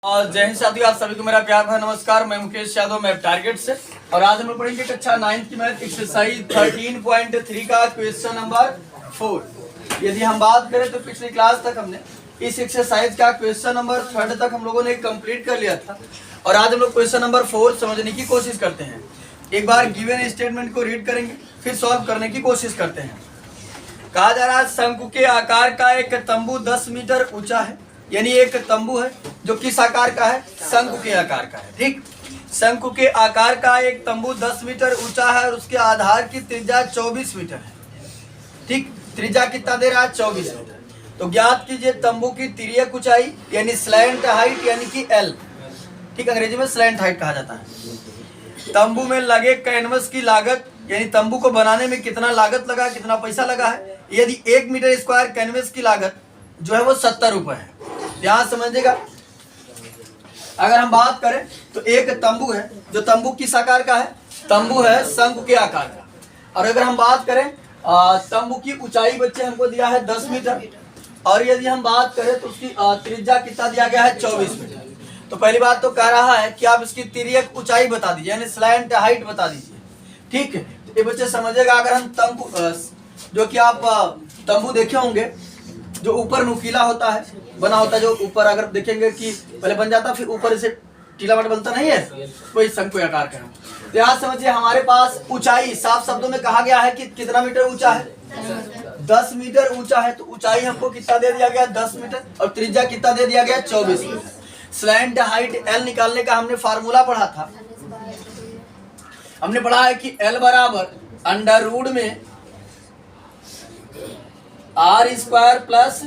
और जय हिंद साथियों, आप सभी को मेरा प्यार भरा नमस्कार। मैं मुकेश यादव, मैं टारगेट से। और आज हम लोग पढ़ेंगे कक्षा 9 की मैथ एक्सरसाइज 13.3 का क्वेश्चन नंबर 4। यदि हम बात करें तो पिछली क्लास तक हमने इस एक्सरसाइज का क्वेश्चन नंबर 3 तक हम लोगों ने कंप्लीट कर लिया था। और आज हम लोग क्वेश्चन नंबर 4 समझने की कोशिश करते हैं। एक बार गिवन स्टेटमेंट को रीड करेंगे, फिर सॉल्व करने की कोशिश करते हैं। कहा जा रहा है शंकु के आकार का एक तंबू 10 मीटर ऊंचा है। यानी एक तंबू है जो किस आकार का है? शंकु के आकार का है। ठीक, शंकु के आकार का एक तंबू 10 मीटर ऊंचा है और उसके आधार की त्रिज्या 24 मीटर है। ठीक, त्रिज्या कितना दे रहा है? 24 मीटर। तो ज्ञात कीजिए तंबू की तिर्यक ऊंचाई यानी स्लैंट हाइट यानी कि एल। ठीक, अंग्रेजी में स्लैंट हाइट कहा जाता है। तंबू में लगे कैनवस की लागत यानी तंबू को बनाने में कितना लागत लगा, कितना पैसा लगा है। यदि 1 मीटर स्क्वायर कैनवस की लागत जो है वो 70 रुपए है। ध्यान समझिएगा। अगर हम बात करें तो एक तंबू है जो तंबू किस आकार का है? तंबू है शंकु के आकार का। और अगर हम बात करें तंबू की ऊंचाई बच्चे हमको दिया है 10 मीटर। और यदि हम बात करें तो उसकी त्रिज्या कितना दिया गया है? 24 मीटर। तो पहली बात तो कह रहा है कि आप इसकी तिर्यक ऊंचाई बता दीजिए यानी स्लैंट हाइट बता दीजिए। ठीक है, तो ये बच्चे समझिएगा। अगर हम तंबू जो कि आप तंबू देखे होंगे जो ऊपर नुकीला होता है, बना होता है, जो ऊपर अगर देखेंगे कि पहले बन जाता फिर ऊपर से टीला मट बनता नहीं है, वही शंकु आकार का है। तो यहाँ समझिए हमारे पास ऊंचाई साफ शब्दों में कहा गया है कि कितना मीटर ऊंचा है? 10 मीटर ऊंचा है। तो ऊंचाई हमको कितना दे दिया गया? 10 मीटर। और त्रिज्या कितना दे दिया गया? 24 मीटर। स्लैंट हाइट एल निकालने का हमने फार्मूला पढ़ा था। हमने पढ़ा है कि एल बराबर अंडर रूट में R square plus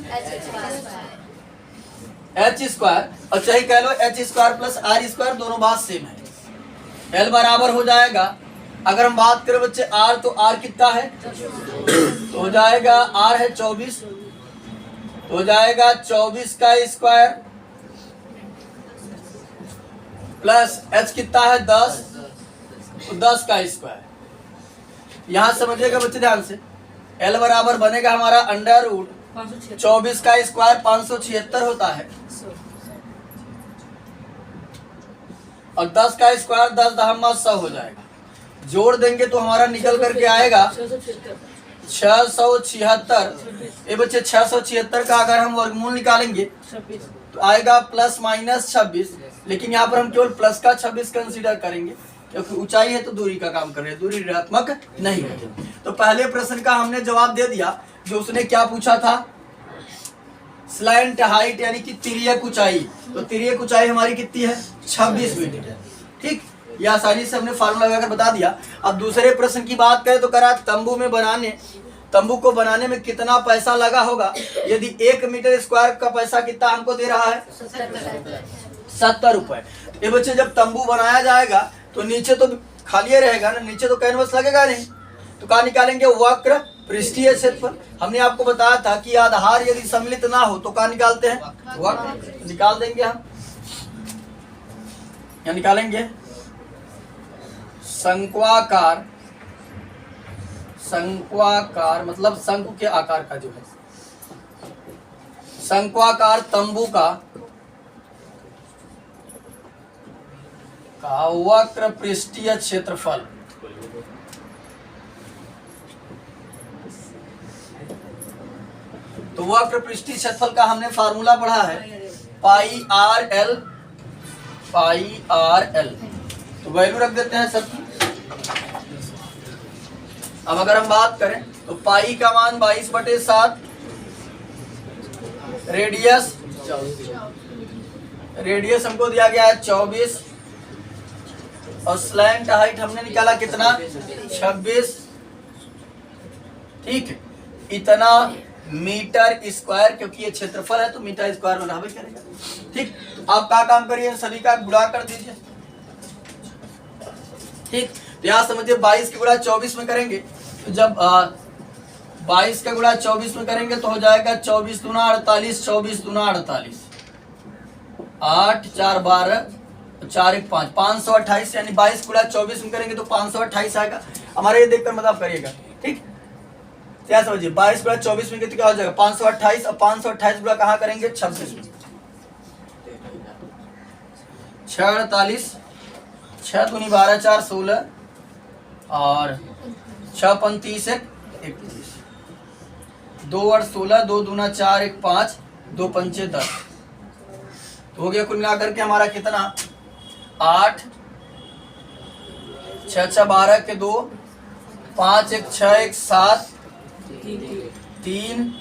H square, और चाहे कह लो H square plus R square, दोनों बात सेम है। एल बराबर हो जाएगा, अगर हम बात करें बच्चे आर, तो आर कितना है? तो हो जाएगा आर है 24, तो हो जाएगा 24 का स्क्वायर प्लस एच कितना है? 10, तो 10 का स्क्वायर। यहां समझिएगा बच्चे ध्यान से, एल बराबर बनेगा हमारा अंडर रूट 24 का स्क्वायर 576 होता है, और 10 का स्क्वायर 10 दहम्मा 100 हो जाएगा। जोड़ देंगे तो हमारा निकल करके आएगा 676। ये बच्चे 676 का अगर हम वर्गमूल निकालेंगे तो आएगा प्लस माइनस 26। लेकिन यहाँ पर हम केवल प्लस का 26 कंसीडर करेंगे क्योंकि ऊंचाई है तो दूरी का काम कर रहे हैं, दूरी ऋणात्मक नहीं है। तो पहले प्रश्न का हमने जवाब दे दिया। जो उसने क्या पूछा था? स्लैंट हाइट यानी कि तिर्यक ऊंचाई। तो तिर्यक ऊंचाई हमारी कितनी है? 26 मीटर। ठीक, ये आसानी से हमने फार्मूला लगाकर बता दिया। अब दूसरे प्रश्न की बात करें तो कह रहा तंबू को बनाने में कितना पैसा लगा होगा। यदि 1 मीटर स्क्वायर का पैसा कितना हमको दे रहा है? 70 रुपए। ये बच्चे जब तंबू बनाया जाएगा तो नीचे तो खाली रहेगा ना, नीचे तो कैनवस लगेगा नहीं। तो कहाँ निकालेंगे? वक्र पृष्ठीय क्षेत्रफल। हमने आपको बताया था कि आधार यदि सम्मिलित ना हो तो कहाँ निकालते हैं? वक्र। निकाल देंगे हम, या निकालेंगे शंक्वाकार। शंक्वाकार मतलब शंकु के आकार का जो है, शंक्वाकार तंबू का वक्र पृष्ठीय क्षेत्रफल। तो वक्र पृष्ठीय क्षेत्रफल का हमने फार्मूला पढ़ा है पाई आर एल। तो वैल्यू रख देते हैं सबकी। अब अगर हम बात करें तो पाई का मान 22/7, रेडियस हमको दिया गया है 24, और स्लैंट हाइट हमने निकाला कितना? 26। ठीक, इतना मीटर स्क्वायर, क्योंकि ये क्षेत्रफल है तो मीटर स्क्वायर में रहबे करेगा। ठीक, तो आप क्या काम करिए? सभी का गुणा कर दीजिए। ठीक, तो यहाँ समझिए 22 का गुणा 24 में करेंगे तो जब 22 का गुणा 24 में करेंगे तो हो जाएगा 24 दूना 48, 24 दूना 48, 8 4 12, 4 1 5, 528। यानी 22 गुणा 24 में करेंगे तो 528 आएगा। हमारे ये देखकर मतलब करिएगा। ठीक, क्या समझिए 22 गुणा 24 में कितना हो जाएगा? 528। और 528 गुणा कहाँ करेंगे? 26 में। 6 6 दूनी 12 4 16 और 6 5 30 31, 2 8 16, 2 दूना 4 1 5, 2 पंचे 10। तो हो गया कुल मिलाकर के हमारा कितना 8 6 6 12 के 2, 5 1 6 1 7 3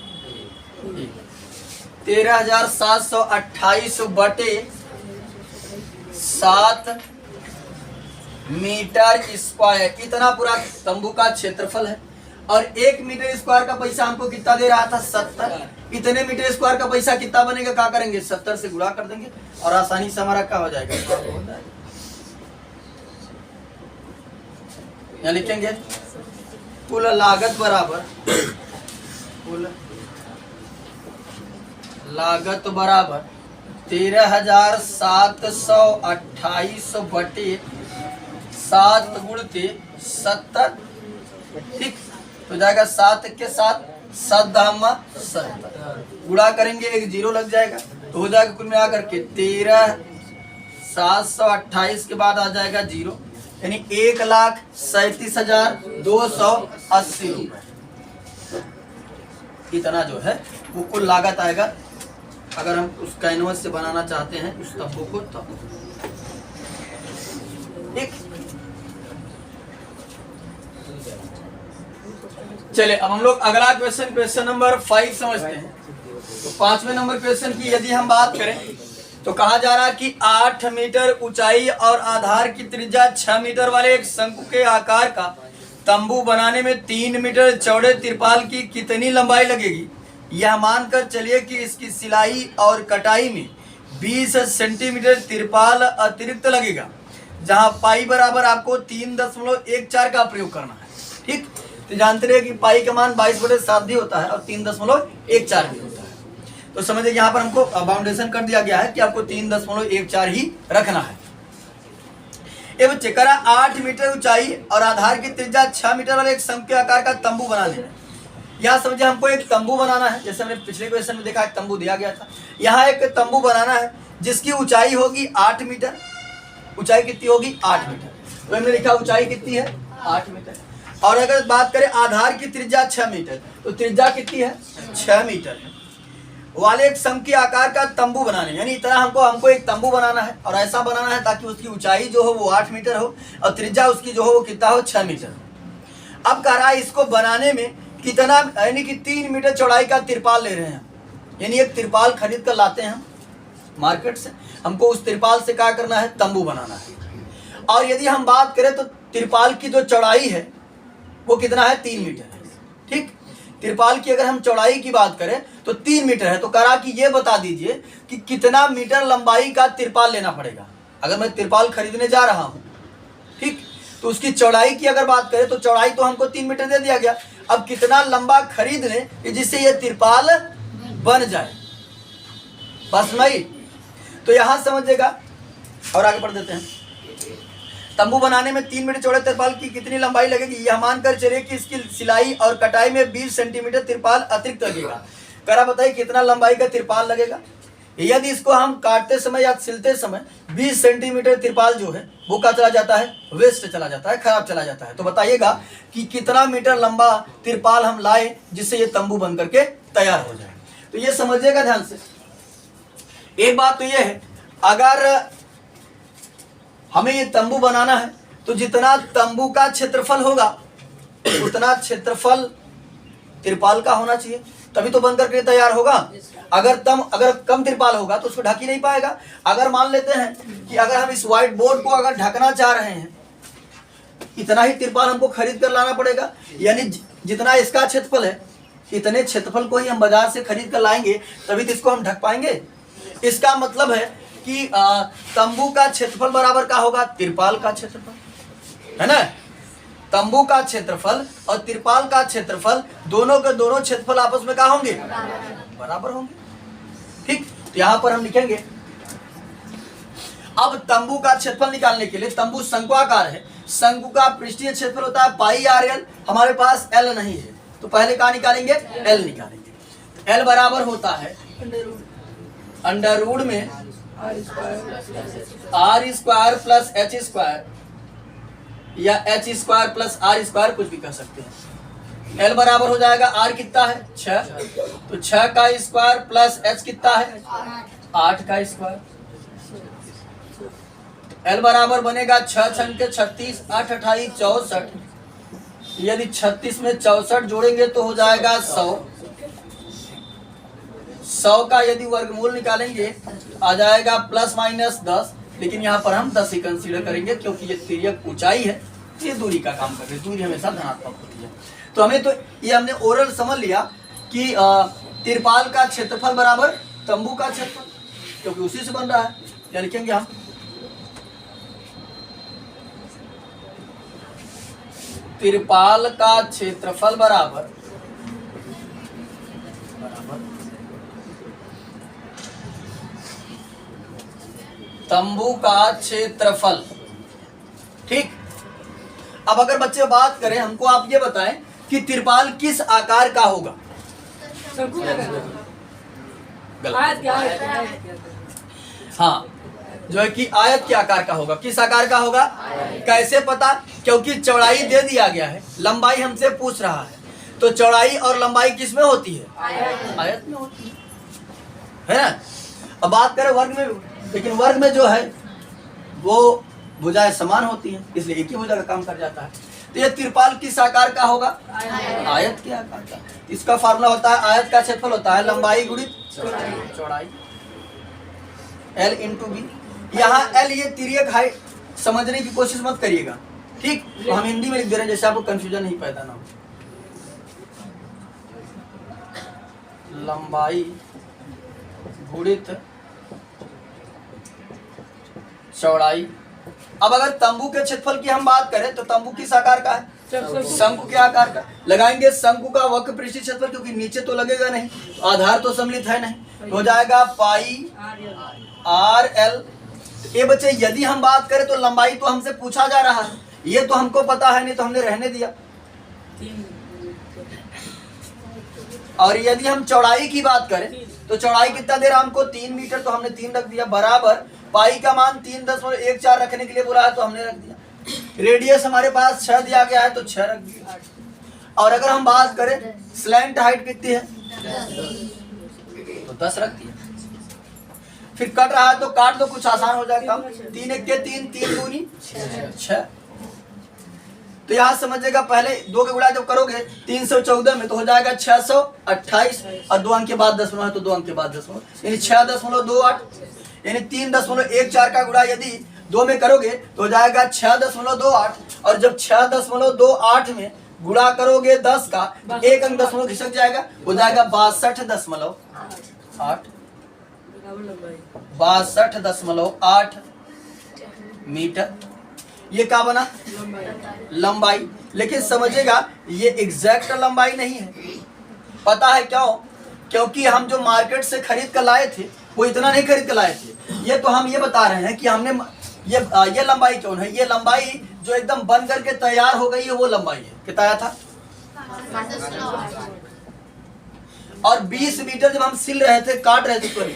13,728 बटे 7 मीटर स्क्वायर, इतना पूरा तंबू का क्षेत्रफल है। और 1 मीटर स्क्वायर का पैसा हमको कितना दे रहा था 70। इतने मीटर स्क्वायर का पैसा कितना बनेगा, क्या करेंगे 70 से गुणा कर देंगे और आसानी से हमारा क्या हो जाएगा, यहाँ लिखेंगे कुल लागत बराबर, कुल लागत बराबर 13,728 बटे 7 गुणते 70। ठीक, तो जाएगा 7 के साथ 7 दामा 70, गुणा करेंगे एक 0 लग जाएगा, तो हो जाएगा कुल मिलाकर के 13,728 के बाद आ जाएगा 0, यानी 1,37,280 रुपए। इतना जो है वो कुल लागत आएगा अगर हम उस कैनवस से बनाना चाहते हैं उस तंबू को। तब ठीक, चलिए अब हम लोग अगला क्वेश्चन नंबर 5 समझते हैं। तो 5वें नंबर क्वेश्चन की यदि हम बात करें तो कहा जा रहा है कि 8 मीटर ऊंचाई और आधार की त्रिज्या 6 मीटर वाले एक शंकु के आकार का तंबू बनाने में 3 मीटर चौड़े तिरपाल की कितनी लंबाई लगेगी। यह मानकर चलिए कि इसकी सिलाई और कटाई में 20 सेंटीमीटर तिरपाल अतिरिक्त लगेगा, जहां पाई बराबर आपको 3.14 का प्रयोग करना है। ठीक, तो जानते रहे कि पाई का मान 22/7 भी होता है और 3.14 भी होता है। तो समझिए यहाँ पर हमको बाउंडेशन कर दिया गया है कि आपको 3.14 ही रखना है। ये बच्चे करा 8 मीटर ऊंचाई और आधार की त्रिज्या 6 मीटर वाले एक शंकु के आकार का तंबू बना लेना है। यहाँ समझिए हमको एक तंबू बनाना है, जैसे हमने पिछले क्वेश्चन में देखा एक तंबू दिया गया था। यहाँ एक तंबू बनाना है जिसकी ऊंचाई होगी 8 मीटर। ऊंचाई कितनी होगी 8 मीटर, तो हमने लिखा ऊंचाई कितनी है 8 मीटर। और अगर बात करें आधार की त्रिज्या 6 मीटर, तो त्रिज्या कितनी है 6 मीटर वाले एक शंकु के आकार का तंबू बनाने, यानी इतना हमको एक तंबू बनाना है और ऐसा बनाना है ताकि उसकी ऊंचाई जो हो वो 8 मीटर हो और त्रिज्या उसकी जो हो वो कितना हो 6 मीटर हो। अब कह रहा है इसको बनाने में कितना, यानी कि 3 मीटर चौड़ाई का तिरपाल ले रहे हैं, यानी एक तिरपाल खरीद कर लाते हैं हम मार्केट से, हमको उस तिरपाल से क्या करना है तंबू बनाना है। और यदि हम बात करें तो तिरपाल की जो चौड़ाई है वो कितना है 3 मीटर है। ठीक, तिरपाल की अगर हम चौड़ाई की बात करें तो 3 मीटर है। तो करा कि ये बता दीजिए कि कितना मीटर लंबाई का तिरपाल लेना पड़ेगा। अगर मैं तिरपाल खरीदने जा रहा हूं, ठीक, तो उसकी चौड़ाई की अगर बात करें तो चौड़ाई तो हमको 3 मीटर दे दिया गया। अब कितना लंबा खरीद लें जिससे ये तिरपाल बन जाए, बस नहीं। तो यहां समझिएगा और आगे बढ़ देते हैं। तंबू बनाने में 3 मीटर चौड़े तिरपाल की कितनी लंबाई लगेगी, यह मानकर चलिए कि इसकी सिलाई और कटाई में 20 सेंटीमीटर तिरपाल अतिरिक्त लगेगा। करा बताइए कितना लंबाई का तिरपाल लगेगा। यदि इसको हम काटते समय या सिलते समय 20 सेंटीमीटर तिरपाल जो है वो क्या चला जाता है, वेस्ट चला जाता है, खराब चला जाता है। तो बताइएगा कि कितना मीटर लंबा तिरपाल हम लाए जिससे ये तंबू बन करके तैयार हो जाए। तो ये समझिएगा ध्यान से। एक बात तो ये है, अगर हमें ये तंबू बनाना है तो जितना तंबू का क्षेत्रफल होगा उतना क्षेत्रफल तिरपाल का होना चाहिए, तभी तो बन करके तैयार होगा। अगर कम तिरपाल होगा तो उसको ढक ही नहीं पाएगा। अगर मान लेते हैं कि अगर हम इस व्हाइट बोर्ड को अगर ढकना चाह रहे हैं, इतना ही तिरपाल हमको खरीद कर लाना पड़ेगा, यानी जितना इसका क्षेत्रफल है इतने क्षेत्रफल को ही हम बाजार से खरीद कर लाएंगे तभी तो इसको हम ढक पाएंगे। इसका मतलब है कि तंबू का क्षेत्रफल बराबर का होगा तिरपाल का क्षेत्रफल, है ना। तंबू का क्षेत्रफल और तिरपाल का क्षेत्रफल दोनों के दोनों क्षेत्रफल आपस में क्या होंगे, बराबर होंगे। ठीक, तो यहां पर हम लिखेंगे। अब तंबू का क्षेत्रफल निकालने के लिए, तंबू शंक्वाकार है, शंकु का पृष्ठीय क्षेत्रफल होता है पाई आर एल, हमारे पास एल नहीं है तो पहले क्या निकालेंगे, एल निकालेंगे। एल बराबर होता है अंडर रूट में R square plus H square या H square plus R square, कुछ भी कह सकते हैं। एल बराबर हो जाएगा आर कितना है 6, तो 6 का स्क्वायर प्लस एच कितना है 8 का स्क्वायर। एल बराबर बनेगा 6 छंग के 36, 8 28 64। यदि 36 में 64 जोड़ेंगे तो हो जाएगा 100। 100 का यदि वर्गमूल निकालेंगे आ जाएगा प्लस माइनस 10, लेकिन यहाँ पर हम 10 ही कंसीडर करेंगे क्योंकि ये तिर्यक ऊंचाई है, ये दूरी का काम कर रही है, दूरी हमेशा धनात्मक होती है। तो हमें तो ये हमने ओरल समझ लिया कि तिरपाल का क्षेत्रफल बराबर तंबू का क्षेत्रफल, क्योंकि उसी से बन रहा है। या लिखेंगे हम तिरपाल का क्षेत्रफल बराबर तंबू का क्षेत्रफल। ठीक, अब अगर बच्चे बात करें, हमको आप ये बताएं कि तिरपाल किस आकार का होगा। हाँ, जो है कि आयत के आकार का होगा। किस आकार का होगा, कैसे पता, क्योंकि चौड़ाई दे दिया गया है, लंबाई हमसे पूछ रहा है, तो चौड़ाई और लंबाई किस में होती है, आयत में होती है ना। अब बात करें वर्ग में, लेकिन वर्ग में जो है वो भुजाएं समान होती हैं, इसलिए एक ही भुजा का काम कर जाता है। तो ये तिरपाल किस आकार का होगा, आयत के आकार का। इसका फार्मूला होता है आयत का क्षेत्रफल होता है लंबाई गुणित चौड़ाई, L इंटू बी। यहाँ L ये तिर्यक हाइट, समझने की कोशिश मत करिएगा, ठीक। तो हम हिंदी में लिख दे रहे हैं जैसे आपको कंफ्यूजन नहीं पैदा ना हो। लंबाई गुणित चौड़ाई। अब अगर तंबू के क्षेत्रफल की हम बात करें तो तंबू किस आकार का है, शंकु के आकार का। लगाएंगे शंकु का वक्र पृष्ठीय क्षेत्रफल, क्योंकि नीचे तो लगेगा नहीं, आधार तो सम्मिलित है नहीं, हो जाएगा पाई आर एल। ये बच्चे यदि हम बात करें तो लंबाई तो हमसे पूछा जा रहा है, ये तो हमको पता है, नहीं तो हमने रहने दिया। और यदि हम चौड़ाई की बात करें तो चौड़ाई कितना दे रहा हमको 3 मीटर, तो हमने 3 रख दिया, बराबर पाई का मान 3.14 रखने के लिए बोला है तो हमने रख दिया। रेडियस हमारे पास 6 दिया गया है तो 6 रख दिया। और अगर हम बात करें स्लैंट हाइट कितनी है तो 10 रख दिया। फिर कट रहा है तो काट दो, कुछ आसान हो जाएगा। 3 1 के 3, 3 दूनी 6। तो यहाँ समझिएगा, पहले 2 के गुणा जब करोगे 314 में तो हो जाएगा 628, और 2 अंक के बाद दशमलव है तो 2 अंक के बाद दशमलव, यानी 6.28, यानी 3.14 का गुणा यदि 2 में करोगे तो हो जाएगा 6.28, और जब 6.28 में गुणा करोगे 10 का, एक अंक दशमलव खिसक जाएगा, हो जाएगा 62.8 मीटर। ये क्या बना, लंबाई। लेकिन समझिएगा ये एग्जैक्ट लंबाई नहीं है। पता है क्यों, क्योंकि हम जो मार्केट से खरीद कर लाए थे वो इतना नहीं खरीद कर लाए थे। ये तो हम ये बता रहे हैं कि हमने ये लंबाई क्यों है, ये लंबाई जो एकदम बन करके तैयार हो गई है वो लंबाई है। कितना आया था, और 20 मीटर जब हम सिल रहे थे, काट रहे थे, सॉरी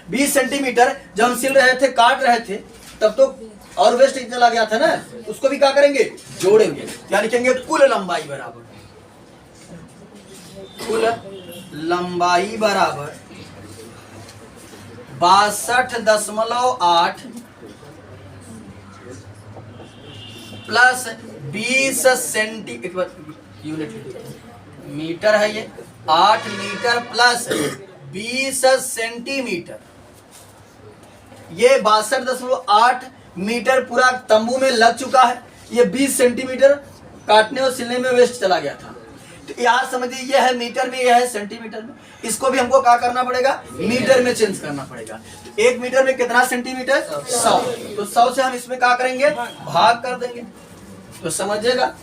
20 सेंटीमीटर जब हम सिल रहे थे, काट रहे थे, तब तो और वेस्ट चला गया था ना, उसको भी क्या करेंगे, जोड़ेंगे। क्या लिखेंगे, कुल लंबाई बराबर, कुल लंबाई बराबर 62.8 प्लस 20 सेंटीमीटर, मीटर है ये, 8 मीटर प्लस 20 सेंटीमीटर। ये 62.8 मीटर पूरा तंबू में लग चुका है। ये 20 सेंटीमीटर काटने और सिलने में वेस्ट चला गया था। तो यहाँ समझिए ये है मीटर में, ये है सेंटीमीटर में। इसको भी हमको क्या करना पड़ेगा, मीटर में चेंज करना पड़ेगा। तो 1 मीटर में कितना सेंटीमीटर, 100। तो 100 से हम इसमें क्या करेंगे, भाग कर देंगे। तो समझिएगा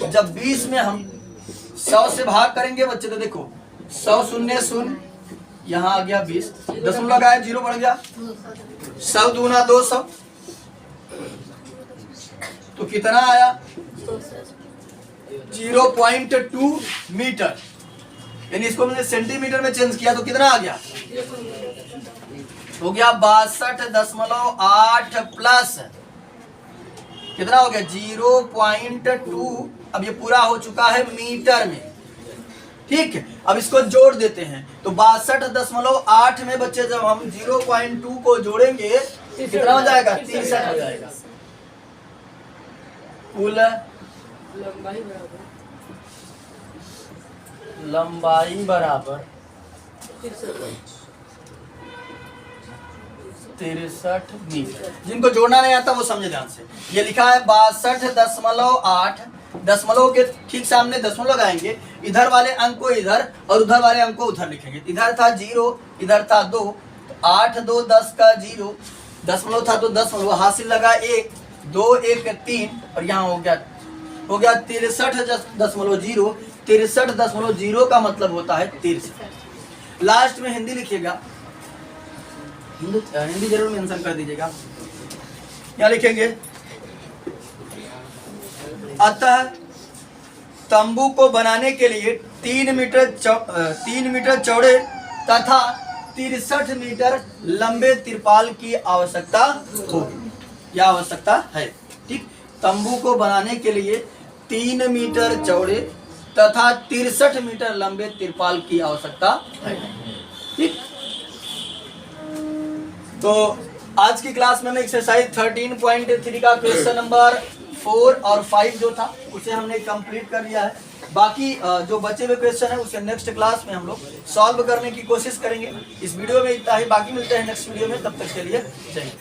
जब 20 में हम 100 से भाग करेंगे बच्चे, तो देखो 100 शून्य शून्य, यहाँ आ गया 20, दशमलव लगाया 0 बढ़ गया, 100 दूना 200, तो कितना आया 0.2 मीटर। यानी इसको मैंने सेंटीमीटर में चेंज किया तो कितना आ गया, हो गया 62.8 प्लस कितना हो गया 0.2। अब ये पूरा हो चुका है मीटर में, ठीक है। अब इसको जोड़ देते हैं तो 62.8 में बच्चे जब हम 0.2 को जोड़ेंगे कितना हो जाएगा 63 हो जाएगा। कुल लंबाई बराबर 63 मीटर। जिनको जोड़ना नहीं आता वो समझे ध्यान से। ये लिखा है 62.8, दशमलव के ठीक सामने दशमलव लगाएंगे, इधर वाले अंक को इधर और उधर वाले अंक को उधर लिखेंगे। इधर था 0, इधर था 2, तो 8 2 10 का 0, दशमलव था तो दशमलव हासिल लगा 1, 2 1 3 और यहाँ हो गया 63.0। 63.0 का मतलब होता है 63। लास्ट में हिंदी लिखिएगा, हिंदी जरूर मेंशन कर दीजिएगा। क्या लिखेंगे? अतः तंबू को बनाने के लिए 3 मीटर चौड़े तथा 63 मीटर लंबे तिरपाल की आवश्यकता होगी। यह आवश्यकता है, ठीक। तंबू को बनाने के लिए 3 मीटर चौड़े तथा 63 मीटर लंबे तिरपाल की आवश्यकता है, ठीक। तो आज की क्लास में एक्सरसाइज 13.3 का क्वेश्चन नंबर 4 और 5 जो था उसे हमने कंप्लीट कर लिया है। बाकी जो बचे हुए क्वेश्चन है उसे नेक्स्ट क्लास में हम लोग सॉल्व करने की कोशिश करेंगे। इस वीडियो में इतना ही, बाकी मिलते हैं नेक्स्ट वीडियो में। तब तक के लिए जय हिंद।